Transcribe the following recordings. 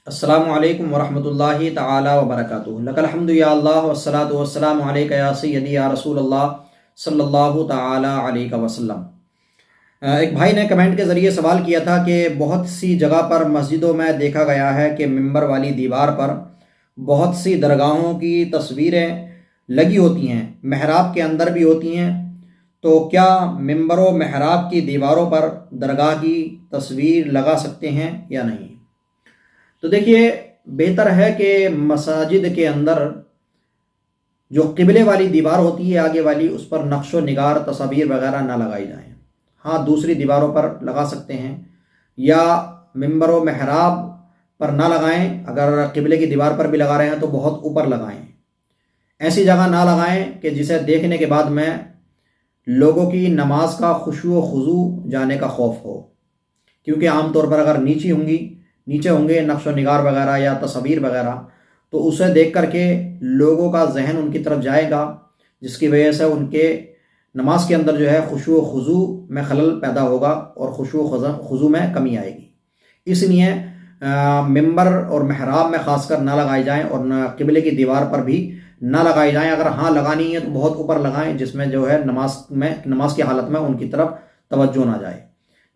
السلام علیکم ورحمۃ اللہ تعالی وبرکاتہ۔ لک الحمد یا اللہ والصلاۃ والسلام علیک یا سیدی یا رسول اللہ صلی اللہ تعالی علیہ وسلم۔ ایک بھائی نے کمنٹ کے ذریعے سوال کیا تھا کہ بہت سی جگہ پر مسجدوں میں دیکھا گیا ہے کہ ممبر والی دیوار پر بہت سی درگاہوں کی تصویریں لگی ہوتی ہیں، محراب کے اندر بھی ہوتی ہیں، تو کیا ممبر و محراب کی دیواروں پر درگاہ کی تصویر لگا سکتے ہیں یا نہیں؟ تو دیکھیے، بہتر ہے کہ مساجد کے اندر جو قبلے والی دیوار ہوتی ہے آگے والی، اس پر نقش و نگار تصاویر وغیرہ نہ لگائی جائیں۔ ہاں، دوسری دیواروں پر لگا سکتے ہیں، یا ممبر و محراب پر نہ لگائیں۔ اگر قبلے کی دیوار پر بھی لگا رہے ہیں تو بہت اوپر لگائیں، ایسی جگہ نہ لگائیں کہ جسے دیکھنے کے بعد میں لوگوں کی نماز کا خشوع و خضوع جانے کا خوف ہو، کیونکہ عام طور پر اگر نیچے ہوں گے نقش و نگار وغیرہ یا تصاویر وغیرہ، تو اسے دیکھ کر کے لوگوں کا ذہن ان کی طرف جائے گا، جس کی وجہ سے ان کے نماز کے اندر جو ہے خشوع و خضوع میں خلل پیدا ہوگا اور خشوع و خضوع میں کمی آئے گی۔ اس لیے ممبر اور محراب میں خاص کر نہ لگائی جائیں، اور نہ قبلے کی دیوار پر بھی نہ لگائی جائیں۔ اگر ہاں لگانی ہے تو بہت اوپر لگائیں، جس میں جو ہے نماز کی حالت میں ان کی طرف توجہ نہ جائے۔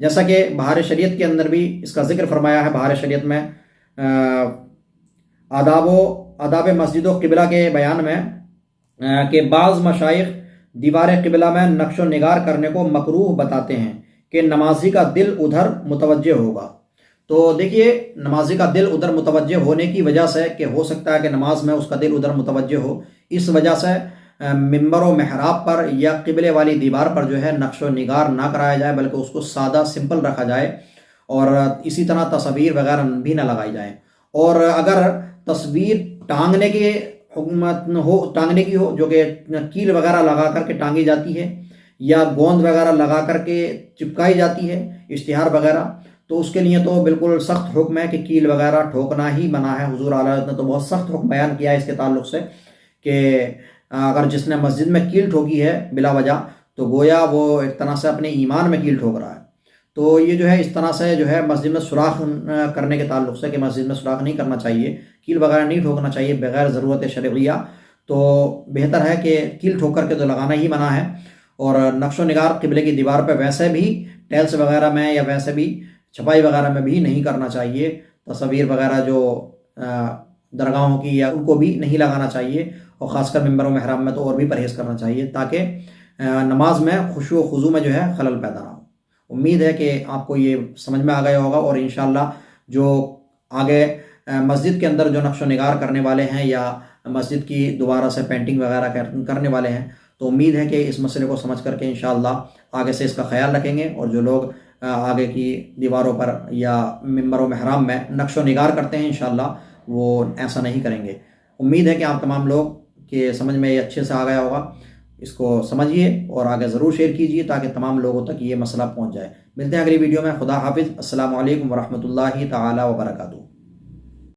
جیسا کہ بہار شریعت کے اندر بھی اس کا ذکر فرمایا ہے۔ بہار شریعت میں آداب مسجد و قبلہ کے بیان میں کہ بعض مشائخ دیوار قبلہ میں نقش و نگار کرنے کو مکروہ بتاتے ہیں کہ نمازی کا دل ادھر متوجہ ہوگا۔ تو دیکھیے، نمازی کا دل ادھر متوجہ ہونے کی وجہ سے کہ ہو سکتا ہے کہ نماز میں اس کا دل ادھر متوجہ ہو، اس وجہ سے ممبر و محراب پر یا قبلے والی دیوار پر جو ہے نقش و نگار نہ کرایا جائے، بلکہ اس کو سادہ سمپل رکھا جائے، اور اسی طرح تصاویر وغیرہ بھی نہ لگائی جائیں۔ اور اگر تصویر ٹانگنے کی ہو جو کہ کیل وغیرہ لگا کر کے ٹانگی جاتی ہے، یا گوند وغیرہ لگا کر کے چپکائی جاتی ہے، اشتہار وغیرہ، تو اس کے لیے تو بالکل سخت حکم ہے کہ کیل وغیرہ ٹھوکنا ہی منع ہے۔ حضور اعلیٰ حضرت نے تو بہت سخت حکم بیان کیا ہے اس کے تعلق سے کہ اگر جس نے مسجد میں کیل ٹھوکی ہے بلا وجہ، تو گویا وہ ایک طرح سے اپنے ایمان میں کیل ٹھوک رہا ہے۔ تو یہ جو ہے اس طرح سے جو ہے مسجد میں سوراخ کرنے کے تعلق سے کہ مسجد میں سوراخ نہیں کرنا چاہیے، کیل وغیرہ نہیں ٹھوکنا چاہیے بغیر ضرورت شرعیہ۔ تو بہتر ہے کہ کیل ٹھوک کر کے تو لگانا ہی منع ہے۔ اور نقش و نگار قبلے کی دیوار پہ ویسے بھی ٹیلس وغیرہ میں یا ویسے بھی چھپائی وغیرہ میں بھی نہیں کرنا چاہیے۔ تصاویر وغیرہ جو درگاہوں کی یا ان کو بھی نہیں لگانا چاہیے، اور خاص کر ممبر و محراب میں تو اور بھی پرہیز کرنا چاہیے، تاکہ نماز میں خشوع و خضوع میں جو ہے خلل پیدا نہ ہو۔ امید ہے کہ آپ کو یہ سمجھ میں آ گیا ہوگا، اور انشاءاللہ جو آگے مسجد کے اندر جو نقش و نگار کرنے والے ہیں یا مسجد کی دوبارہ سے پینٹنگ وغیرہ کرنے والے ہیں، تو امید ہے کہ اس مسئلے کو سمجھ کر کے انشاءاللہ آگے سے اس کا خیال رکھیں گے، اور جو لوگ آگے کی دیواروں پر یا ممبر و محراب میں نقش و نگار کرتے ہیں انشاءاللہ وہ ایسا نہیں کریں گے۔ امید ہے کہ آپ تمام لوگ کہ سمجھ میں یہ اچھے سے آ گیا ہوگا۔ اس کو سمجھیے اور آگے ضرور شیئر کیجیے تاکہ تمام لوگوں تک یہ مسئلہ پہنچ جائے۔ ملتے ہیں اگلی ویڈیو میں۔ خدا حافظ۔ السلام علیکم ورحمۃ اللہ تعالی وبرکاتہ۔